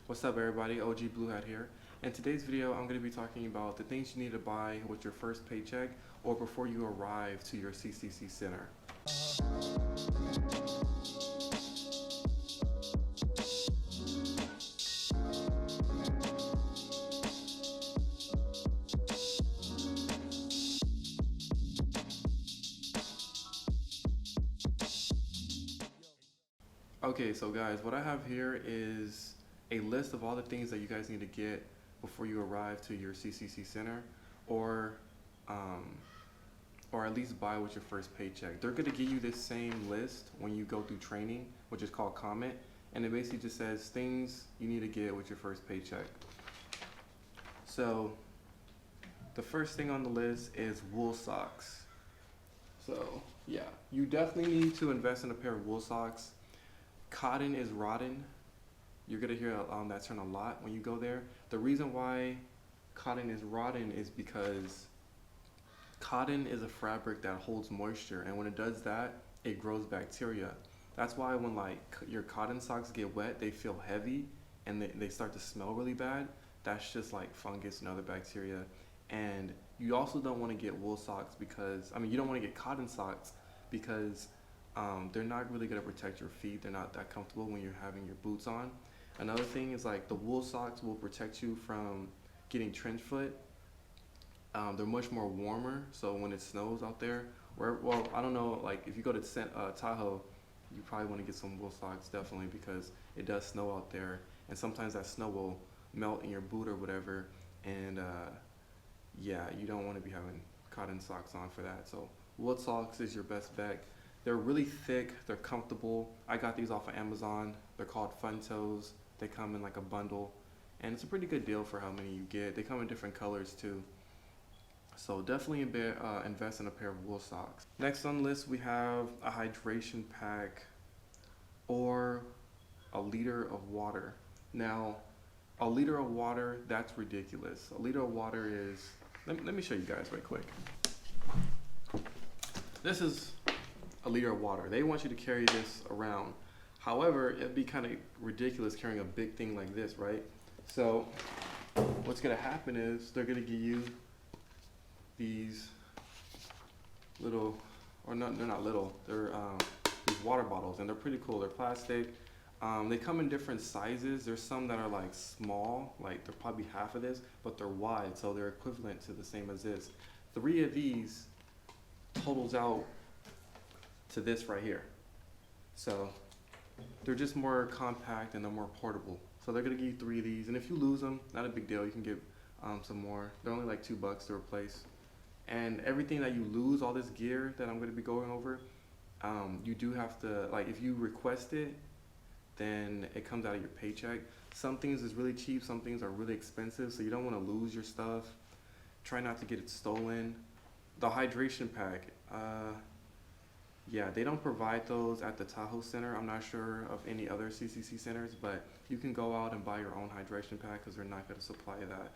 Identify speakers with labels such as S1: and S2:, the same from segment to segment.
S1: What's up everybody, OG Blue Hat here. In today's video, I'm going to be talking about the things you need to buy with your first paycheck or before you arrive to your CCC center. Okay, so guys, what I have here is a list of all the things that you guys need to get before you arrive to your CCC center, or um, or at least buy with your first paycheck. They're gonna give you this same list when you go through training, which is called comment, and it basically just says things you need to get with your first paycheck. So the first thing on the list is wool socks. So yeah, you definitely need to invest in a pair of wool socks. Cotton is rotten. You're gonna hear that term a lot when you go there. The reason why cotton is rotten is because cotton is a fabric that holds moisture, and when it does that, it grows bacteria. That's why when like your cotton socks get wet, they feel heavy and they start to smell really bad. That's just like fungus and other bacteria. And you also don't want to get wool socks because, you don't want to get cotton socks because they're not really going to protect your feet. They're not that comfortable when you're having your boots on. Another thing is like the wool socks will protect you from getting trench foot. They're much more warmer, so when it snows out there, well, I don't know, like if you go to Tahoe, you probably want to get some wool socks definitely because it does snow out there, and sometimes that snow will melt in your boot or whatever, and yeah, you don't want to be having cotton socks on for that. So wool socks is your best bet. They're really thick, they're comfortable. I got these off of Amazon. They're called Fun Toes. They come in like a bundle, and it's a pretty good deal for how many you get. They come in different colors too. So definitely invest in a pair of wool socks. Next on the list, we have a hydration pack or a liter of water. Now, a liter of water, that's ridiculous. A liter of water is, let me show you guys right quick. This is a liter of water. They want you to carry this around. However, it'd be kind of ridiculous carrying a big thing like this, right? So what's gonna happen is they're gonna give you these little, or not, they're not little, they're these water bottles, and they're pretty cool. They're plastic. They come in different sizes. There's some that are like small, like they're probably half of this, but they're wide, so they're equivalent to the same as this. 3 of these totals out to this right here. So they're just more compact and they're more portable. So they're gonna give you 3 of these, and if you lose them, not a big deal. You can get some more. They're only like $2 to replace. And everything that you lose, all this gear that I'm going to be going over, you do have to, like, if you request it, then it comes out of your paycheck. Some things is really cheap, some things are really expensive, so you don't want to lose your stuff. Try not to get it stolen. The hydration pack, yeah, they don't provide those at the Tahoe Center. I'm not sure of any other CCC centers, but you can go out and buy your own hydration pack because they're not going to supply that.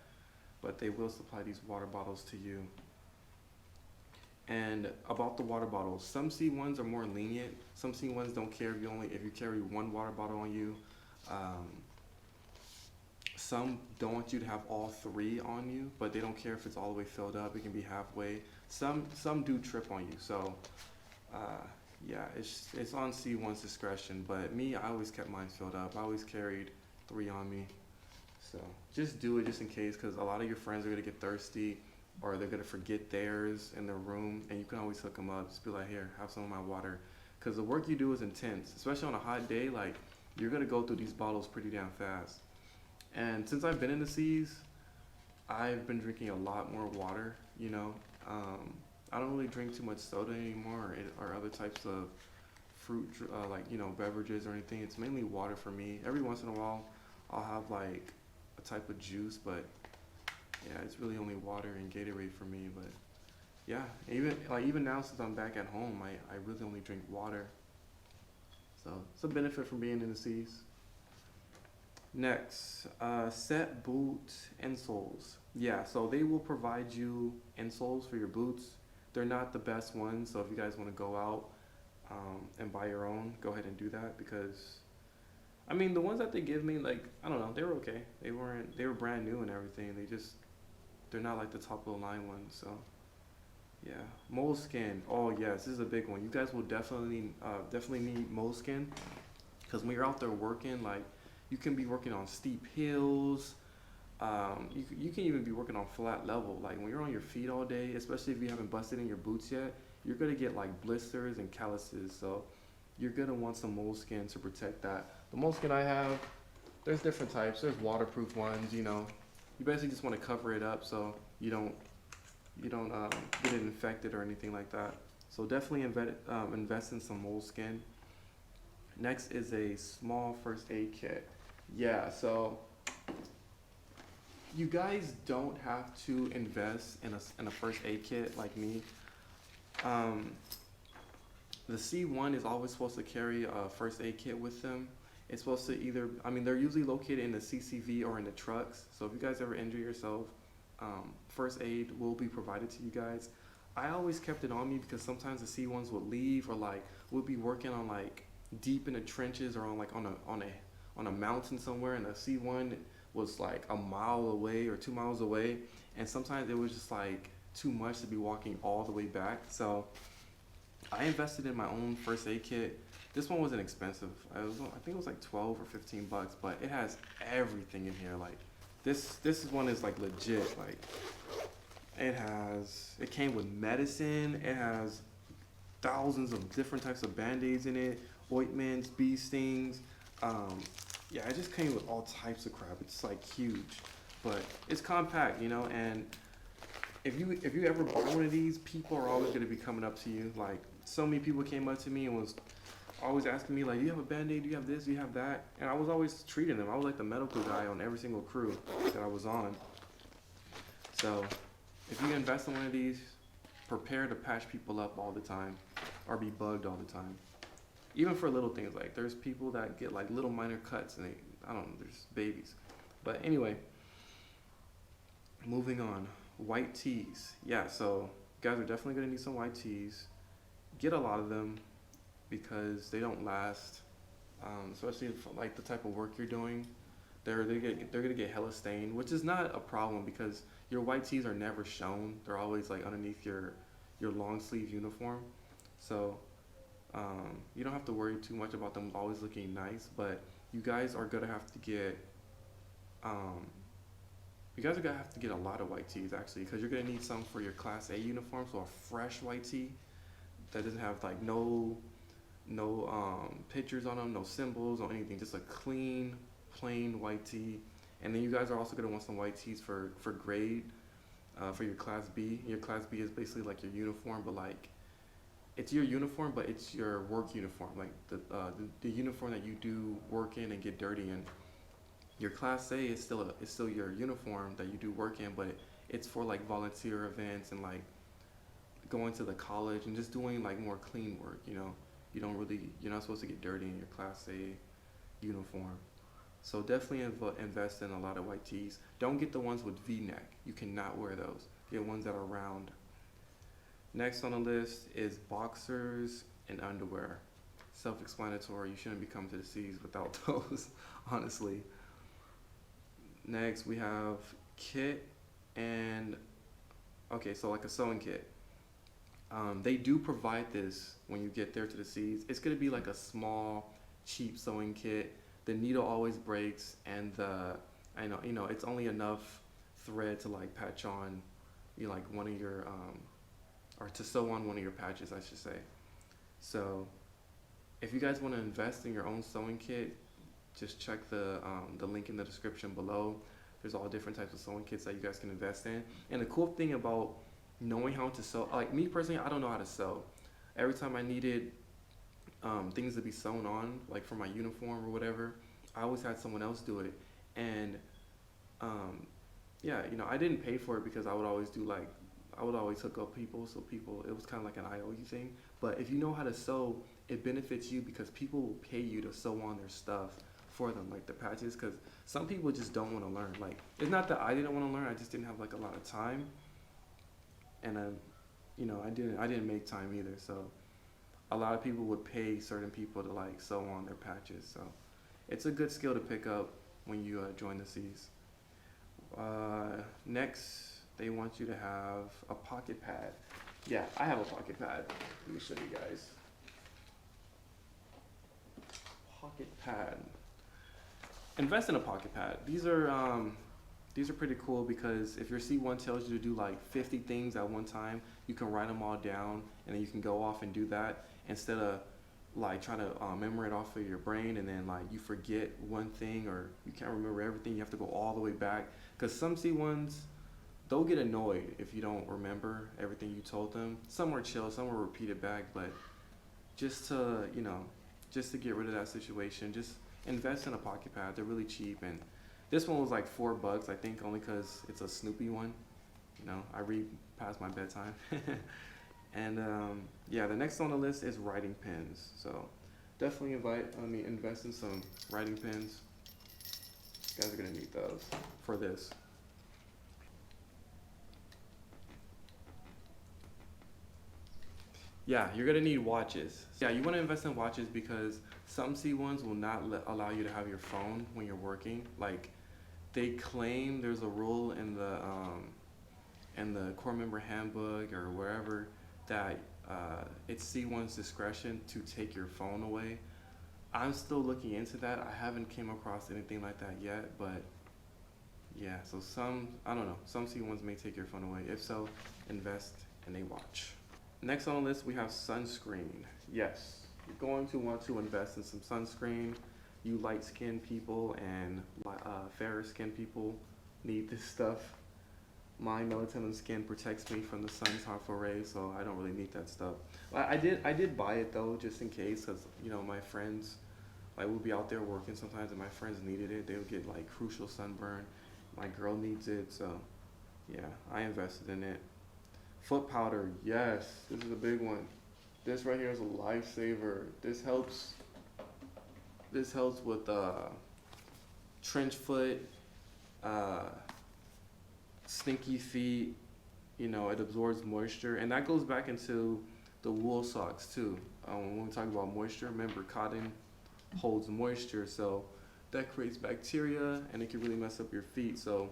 S1: But they will supply these water bottles to you. And about the water bottles, some C1s are more lenient. Some C1s don't care if you carry 1 water bottle on you. Some don't want you to have all 3 on you, but they don't care if it's all the way filled up. It can be halfway. Some do trip on you. So yeah, it's on C1's discretion. But me, I always kept mine filled up. I always carried 3 on me. So just do it just in case, because a lot of your friends are gonna get thirsty, or they're gonna forget theirs in their room, and you can always hook them up. Just be like, here, have some of my water, because the work you do is intense, especially on a hot day. Like, you're gonna go through these bottles pretty damn fast. And since I've been in the seas, I've been drinking a lot more water. I don't really drink too much soda anymore, or other types of fruit, beverages or anything. It's mainly water for me. Every once in a while, I'll have like a type of juice, but yeah, it's really only water and Gatorade for me. But yeah, even now, since I'm back at home, I really only drink water. So it's a benefit from being in the seas. Next, set boot insoles. Yeah, so they will provide you insoles for your boots. They're not the best ones, so if you guys want to go out and buy your own, go ahead and do that, because I mean, the ones that they give me, like, I don't know, they were okay. They were brand new and everything. They're not like the top of the line ones. So yeah, moleskin. Oh yes, this is a big one. You guys will definitely need moleskin because when you're out there working, like, you can be working on steep hills. You can even be working on flat level. Like when you're on your feet all day, especially if you haven't busted in your boots yet, you're gonna get like blisters and calluses. So you're gonna want some moleskin to protect that. The moleskin I have, there's different types. There's waterproof ones. You basically just want to cover it up so you don't get it infected or anything like that. So definitely invest in some moleskin. Next is a small first aid kit. Yeah, so you guys don't have to invest in a first aid kit like me. Um, the C1 is always supposed to carry a first aid kit with them. It's supposed to either, I mean, they're usually located in the CCV or in the trucks. So if you guys ever injure yourself, first aid will be provided to you guys. I always kept it on me because sometimes the C1s would leave or like we'll be working on like deep in the trenches or on like on a mountain somewhere, and the C1 was like a mile away or 2 miles away, and sometimes it was just like too much to be walking all the way back. So I invested in my own first aid kit. This one wasn't expensive. I think it was like 12 or 15 bucks, but it has everything in here. Like this one is like legit. Like it came with medicine. It has thousands of different types of band-aids in it, ointments, bee stings. Yeah, it just came with all types of crap. It's like huge, but it's compact, and if you ever buy one of these, people are always going to be coming up to you. Like so many people came up to me and was always asking me like, "Do you have a band-aid? Do you have this? Do you have that?" And I was always treating them. I was like the medical guy on every single crew that I was on. So if you invest in one of these, prepare to patch people up all the time or be bugged all the time. Even for little things, like there's people that get like little minor cuts and I don't know, there's babies. But anyway, moving on. White tees. Yeah, so you guys are definitely gonna need some white tees. Get a lot of them because they don't last, especially for like the type of work you're doing. They're gonna get hella stained, which is not a problem because your white tees are never shown. They're always like underneath your long sleeve uniform. So you don't have to worry too much about them always looking nice, but you guys are gonna have to get um, a lot of white tees actually, because you're gonna need some for your Class A uniform. So a fresh white tee that doesn't have like no pictures on them, no symbols or anything, just a clean, plain white tee. And then you guys are also gonna want some white tees for grade, for your Class B. Your Class B is basically like your uniform, but like it's your uniform, but it's your work uniform, like the uniform that you do work in and get dirty in. Your Class A is still your uniform that you do work in, but it's for like volunteer events and like going to the college and just doing like more clean work. You're not supposed to get dirty in your Class A uniform. So definitely invest in a lot of white tees. Don't get the ones with V-neck. You cannot wear those. Get ones that are round. Next on the list is boxers and underwear. Self-explanatory. You shouldn't be coming to the seas without those, honestly. Next we have kit and okay, so like a sewing kit. They do provide this when you get there to the seas. It's gonna be like a small, cheap sewing kit. The needle always breaks, and it's only enough thread to like patch on, like one of your or to sew on one of your patches, I should say. So if you guys want to invest in your own sewing kit, just check the link in the description below. There's all different types of sewing kits that you guys can invest in. And the cool thing about knowing how to sew, like me personally, I don't know how to sew. Every time I needed things to be sewn on, like for my uniform or whatever, I always had someone else do it. And yeah, I didn't pay for it because I would always hook up people, so it was kind of like an IOU thing. But if you know how to sew, it benefits you because people will pay you to sew on their stuff for them, like the patches, because some people just don't want to learn. Like, it's not that I didn't want to learn, I just didn't have like a lot of time. And I didn't make time either, so a lot of people would pay certain people to like sew on their patches. So it's a good skill to pick up when you join the C's. Next, they want you to have a pocket pad. Yeah, I have a pocket pad. Let me show you guys. Pocket pad. Invest in a pocket pad. These are pretty cool because if your C1 tells you to do like 50 things at one time, you can write them all down and then you can go off and do that instead of like trying to remember it off of your brain and then like you forget one thing or you can't remember everything. You have to go all the way back because some C1s, they'll get annoyed if you don't remember everything you told them. Some are chill, some will repeat it back, but just to, just to get rid of that situation, just invest in a pocket pad. They're really cheap, and this one was like $4, I think, only because it's a Snoopy one. I read past my bedtime. And yeah, the next on the list is writing pens. So definitely invest in some writing pens. You guys are gonna need those for this. Yeah, you're gonna need watches. Yeah, you wanna invest in watches because some C1s will not allow you to have your phone when you're working. Like, they claim there's a rule in the core member handbook or wherever that it's C1's discretion to take your phone away. I'm still looking into that. I haven't came across anything like that yet, but yeah, so I don't know, some C1s may take your phone away. If so, invest in a watch. Next on the list, we have sunscreen. Yes, you're going to want to invest in some sunscreen. You light-skinned people and fairer-skinned people need this stuff. My melatonin skin protects me from the sun's harmful rays, so I don't really need that stuff. I did buy it though, just in case, because my friends, like, we'll be out there working sometimes, and my friends needed it. They would get like crucial sunburn. My girl needs it, so yeah, I invested in it. Foot powder, yes, this is a big one. This right here is a lifesaver. This helps with trench foot, stinky feet. It absorbs moisture, and that goes back into the wool socks too. When we talk about moisture, remember cotton holds moisture, so that creates bacteria and it can really mess up your feet. So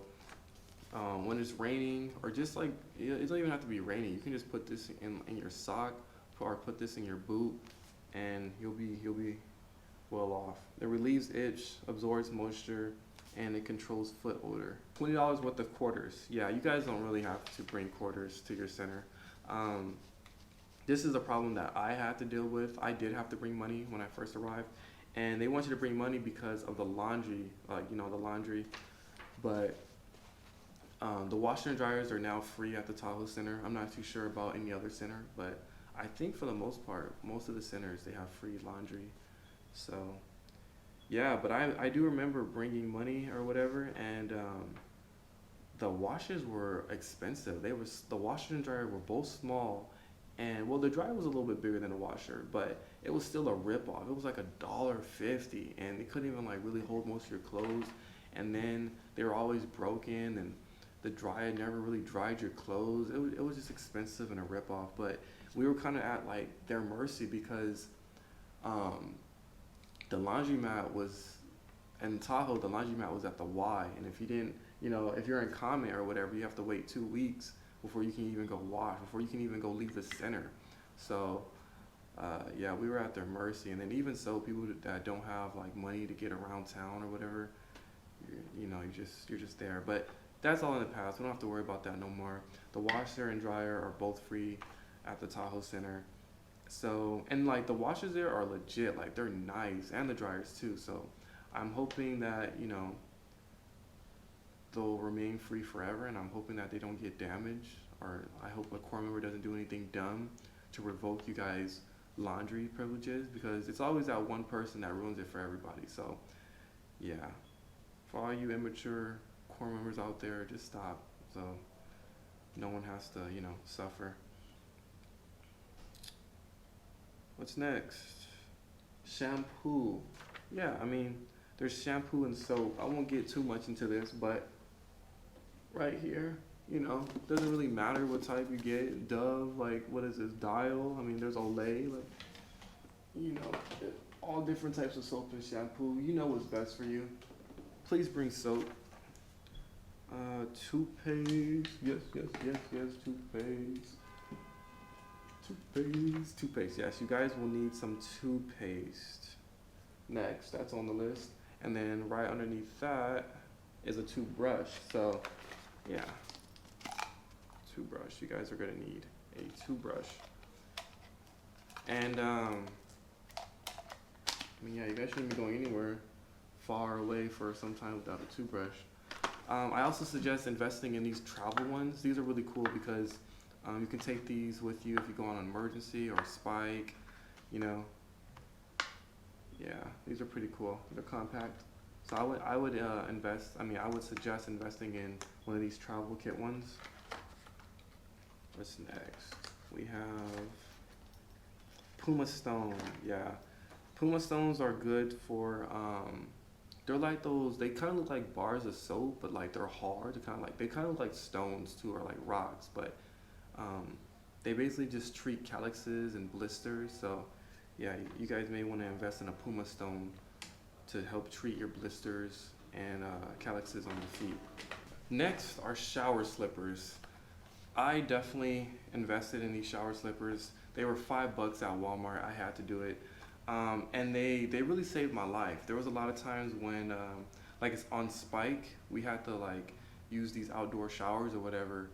S1: when it's raining, or just like, it doesn't even have to be raining, you can just put this in your sock or put this in your boot and you'll be well off. It relieves itch, absorbs moisture, and it controls foot odor. $20 worth of quarters. Yeah, you guys don't really have to bring quarters to your center. This is a problem that I had to deal with. I did have to bring money when I first arrived, and they want you to bring money because of the laundry, the laundry. But the washer and dryers are now free at the Tahoe Center. I'm not too sure about any other center, but I think for the most part, most of the centers, they have free laundry. So yeah, but I do remember bringing money or whatever, and the washers were expensive. The washer and dryer were both small, and well, the dryer was a little bit bigger than the washer, but it was still a ripoff. It was like $1.50, and it couldn't even like really hold most of your clothes. And then they were always broken, and the dryer never really dried your clothes. It was just expensive and a ripoff. But we were kind of at like their mercy because the laundromat was in Tahoe. The laundromat was at the Y, and if you didn't, if you're in comment or whatever, you have to wait 2 weeks before you can even go wash, before you can even go leave the center. So yeah, we were at their mercy. And then even so, people that don't have like money to get around town or whatever, you're just there. But that's all in the past. We don't have to worry about that no more. The washer and dryer are both free at the Tahoe Center. So, and like the washers there are legit, like they're nice, and the dryers too. So I'm hoping that, they'll remain free forever, and I'm hoping that they don't get damaged, or I hope a core member doesn't do anything dumb to revoke you guys' laundry privileges, because it's always that one person that ruins it for everybody. So yeah, for all you immature core members out there, just stop, so no one has to, suffer. What's next? Shampoo. Yeah, there's shampoo and soap. I won't get too much into this, but right here, doesn't really matter what type you get. Dove, like, what is this, Dial? There's Olay, like, all different types of soap and shampoo. You know what's best for you. Please bring soap. Toothpaste. Yes, yes, yes, yes. Toothpaste. Toothpaste. Yes, you guys will need some toothpaste. Next, that's on the list. And then right underneath that is a toothbrush. So, yeah, toothbrush. You guys are gonna need a toothbrush. And I mean, yeah, you guys shouldn't be going anywhere far away for some time without a toothbrush. I also suggest investing in these travel ones. These are really cool because you can take these with you if you go on an emergency or a spike, you know. Yeah, these are pretty cool. They're compact. So I would I would suggest investing in one of these travel kit ones. What's next? We have Puma Stone. Yeah, Puma Stones are good for they're like those. They kind of look like bars of soap, but like they're hard. They kind of look like stones too, or like rocks. But they basically just treat calluses and blisters. So yeah, you guys may want to invest in a Puma Stone to help treat your blisters and calluses on your feet. Next are shower slippers. I definitely invested in these shower slippers. They were $5 at Walmart. I had to do it. And they really saved my life. There was a lot of times when, like it's on spike, we had to like use these outdoor showers or whatever.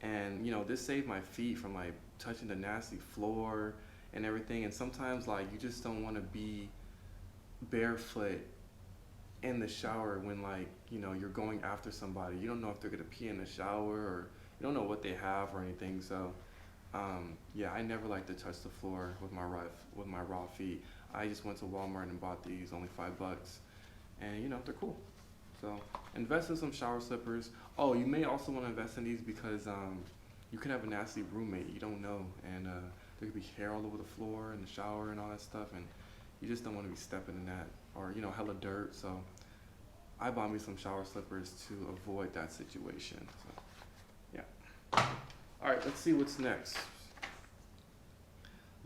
S1: And you know, this saved my feet from like touching the nasty floor and everything. And sometimes like you just don't want to be barefoot in the shower when like, you know, you're going after somebody. You don't know if they're gonna pee in the shower or you don't know what they have or anything. So yeah, I never like to touch the floor with my raw feet. I just went to Walmart and bought these, only $5, and you know, they're cool. So invest in some shower slippers. Oh, you may also want to invest in these because you could have a nasty roommate, you don't know, and there could be hair all over the floor in the shower and all that stuff, and you just don't want to be stepping in that, or you know, hella dirt. So I bought me some shower slippers to avoid that situation. So yeah. All right, let's see what's next.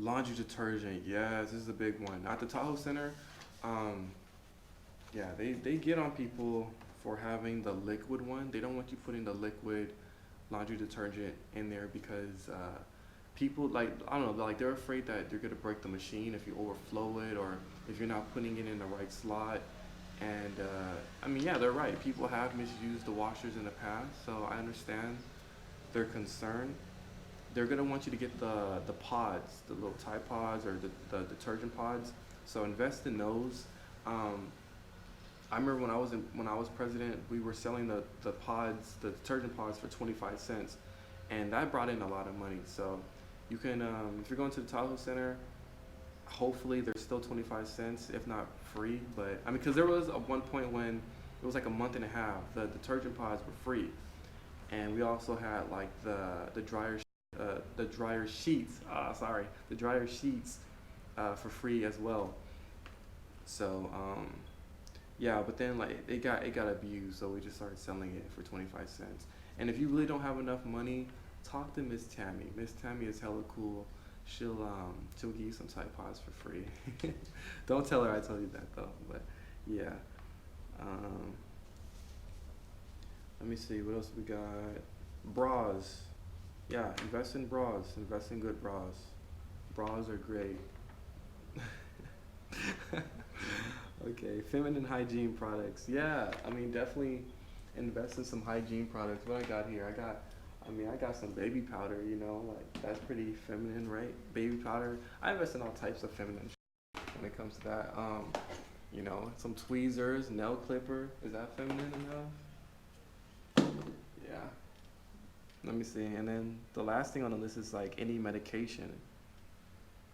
S1: Laundry detergent. Yes, this is a big one. At the Tahoe Center, yeah, they get on people for having the liquid one. They don't want you putting the liquid laundry detergent in there because people, like, I don't know, like they're afraid that you're gonna break the machine if you overflow it or if you're not putting it in the right slot. And I mean, yeah, they're right. People have misused the washers in the past, so I understand their concern. They're gonna want you to get the pods, the little Tide pods or the detergent pods. So invest in those. I remember when I was president, we were selling the pods, the detergent pods for 25 cents, and that brought in a lot of money. So you can, if you're going to the Tahoe Center, hopefully there's still 25 cents, if not free. But I mean, because there was one point when it was like a month and a half, the detergent pods were free, and we also had like the dryer sheets. The dryer sheets for free as well. So yeah, but then like it got abused, so we just started selling it for 25 cents. And if you really don't have enough money, talk to Miss Tammy. Miss Tammy is hella cool. She'll give you some Tide Pods for free. Don't tell her I told you that though. But yeah. Let me see what else we got. Bras. Yeah, invest in bras. Invest in good bras. Bras are great. Okay, feminine hygiene products. Yeah, I mean, definitely invest in some hygiene products. What I got here, I got some baby powder, you know, like that's pretty feminine, right? Baby powder. I invest in all types of feminine when it comes to that. You know, some tweezers, nail clipper. Is that feminine enough? Yeah. Let me see. And then the last thing on the list is like any medication.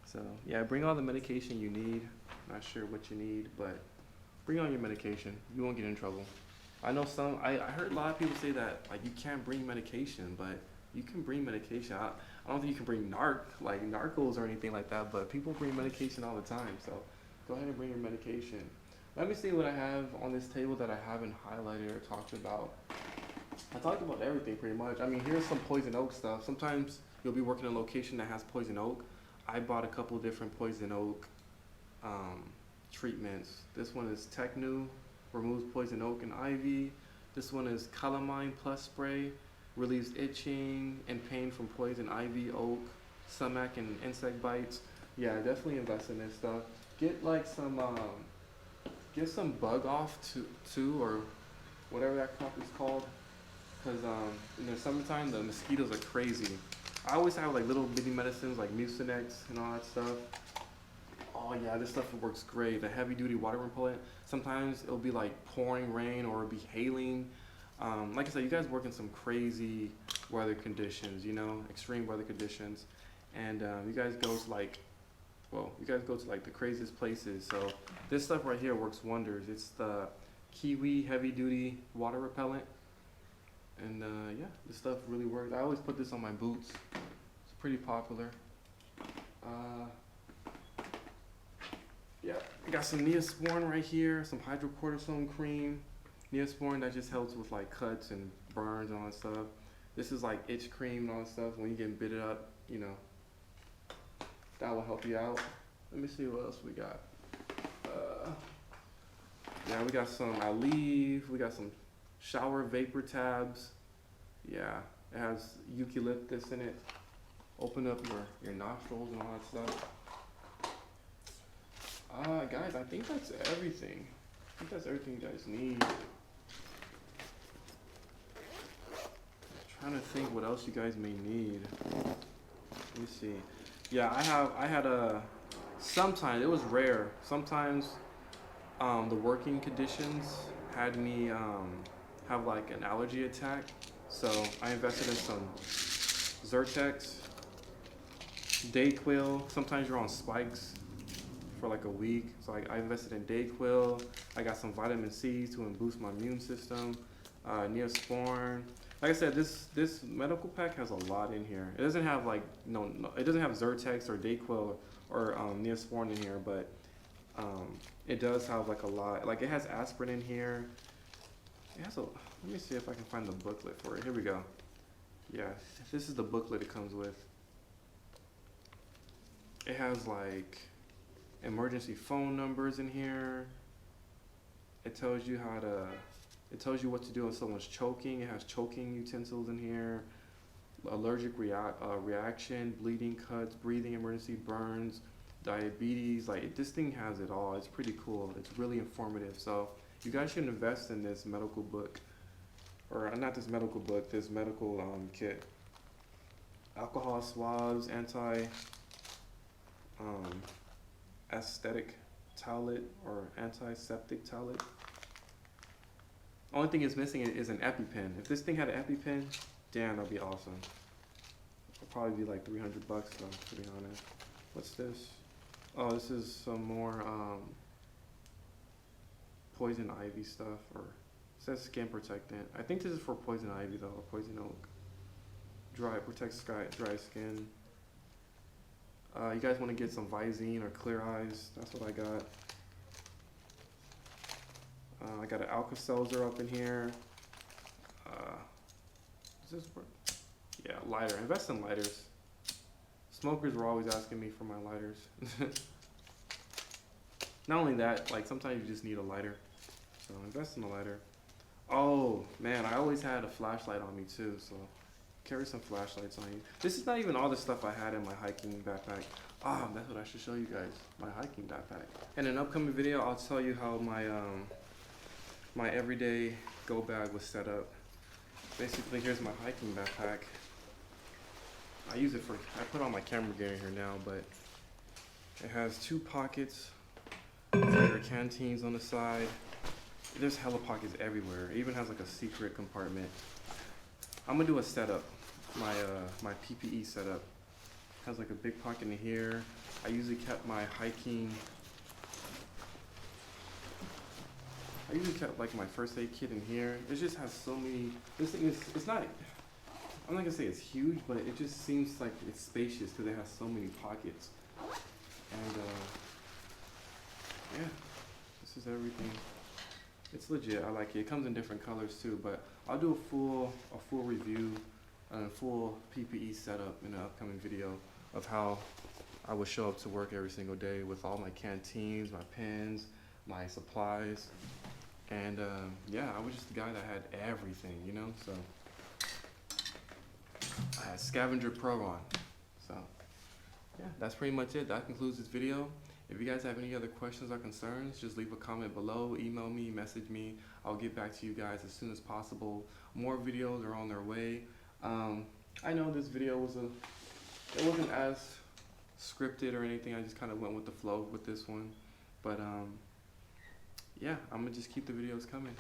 S1: So yeah, bring all the medication you need. Not sure what you need, but bring on your medication. You won't get in trouble. I know I heard a lot of people say that like you can't bring medication, but you can bring medication. I don't think you can bring narcos or anything like that, but people bring medication all the time. So go ahead and bring your medication. Let me see what I have on this table that I haven't highlighted or talked about. I talked about everything pretty much. I mean, here's some poison oak stuff. Sometimes you'll be working in a location that has poison oak. I bought a couple different poison oak treatments. This one is Technu, removes poison oak and ivy. This one is Calamine Plus Spray, relieves itching and pain from poison ivy, oak, sumac, and insect bites. Yeah, definitely invest in this stuff. Get like some, get some bug off too, or whatever that crap is called. Cause in the summertime the mosquitoes are crazy. I always have like little bitty medicines like Mucinex and all that stuff. Oh yeah, this stuff works great. The heavy duty water repellent. Sometimes it'll be like pouring rain or it'll be hailing. Like I said, you guys work in some crazy weather conditions, you know, extreme weather conditions. And you guys go to like, well, you guys go to like the craziest places. So this stuff right here works wonders. It's the Kiwi heavy duty water repellent. And yeah, this stuff really works. I always put this on my boots. It's pretty popular. Yeah, I got some Neosporin right here, some hydrocortisone cream. Neosporin that just helps with like cuts and burns and all that stuff. This is like itch cream and all that stuff. When you get bitted up, you know, that will help you out. Let me see what else we got. Yeah, we got some Aleve. We got some shower vapor tabs. Yeah, it has eucalyptus in it. Open up your nostrils and all that stuff. Guys, I think that's everything. I think that's everything you guys need. Trying to think what else you guys may need. Let me see. Yeah, I had a, sometimes, it was rare. Sometimes the working conditions had me have like an allergy attack. So I invested in some Zyrtex, Dayquil. Sometimes you're on spikes for like a week. So I invested in Dayquil. I got some vitamin C to boost my immune system. Neosporin. Like I said, this medical pack has a lot in here. It doesn't have like no it doesn't have Zyrtex or Dayquil or Neosporin in here, but it does have like a lot. Like it has aspirin in here. It has a, let me see if I can find the booklet for it. Here we go. Yeah, this is the booklet it comes with. It has like emergency phone numbers in here. It tells you how to, it tells you what to do if someone's choking. It has choking utensils in here. Allergic reaction, bleeding, cuts, breathing emergency, burns, diabetes. Like this thing has it all. It's pretty cool. It's really informative. So you guys should invest in this medical book, or not this medical book, this medical kit. Alcohol swabs, aesthetic towelette or antiseptic towelette. Only thing it's missing is an EpiPen. If this thing had an EpiPen, damn, that'd be awesome. It'll probably be like $300 though, to be honest. What's this? Oh, this is some more poison ivy stuff, or it says skin protectant. I think this is for poison ivy though, or poison oak. Protects dry skin. You guys want to get some Visine or Clear Eyes? That's what I got. I got an Alka-Seltzer up in here. Does this work? Yeah, lighter. Invest in lighters. Smokers were always asking me for my lighters. Not only that, like sometimes you just need a lighter. So invest in a lighter. Oh man, I always had a flashlight on me too, so carry some flashlights on you. This is not even all the stuff I had in my hiking backpack. Ah, that's what I should show you guys, my hiking backpack. In an upcoming video, I'll tell you how my my everyday go bag was set up. Basically, here's my hiking backpack. I use it for, I put all my camera gear in here now, but it has 2 pockets for your canteens on the side. There's hella pockets everywhere. It even has like a secret compartment. I'm gonna do a setup, my PPE setup. Has like a big pocket in here. I usually kept my hiking, I usually kept like my first aid kit in here. It just has so many, this thing is, it's not, I'm not gonna say it's huge, but it just seems like it's spacious because it has so many pockets. And yeah, this is everything. It's legit, I like it. It comes in different colors too, but I'll do a full review and a full PPE setup in an upcoming video of how I would show up to work every single day with all my canteens, my pens, my supplies, and yeah, I was just the guy that had everything, you know. So I had Scavenger Pro on. So yeah, that's pretty much it. That concludes this video. If you guys have any other questions or concerns, just leave a comment below, email me, message me. I'll get back to you guys as soon as possible. More videos are on their way. I know this video it wasn't as scripted or anything. I just kind of went with the flow with this one. But yeah, I'm gonna just keep the videos coming.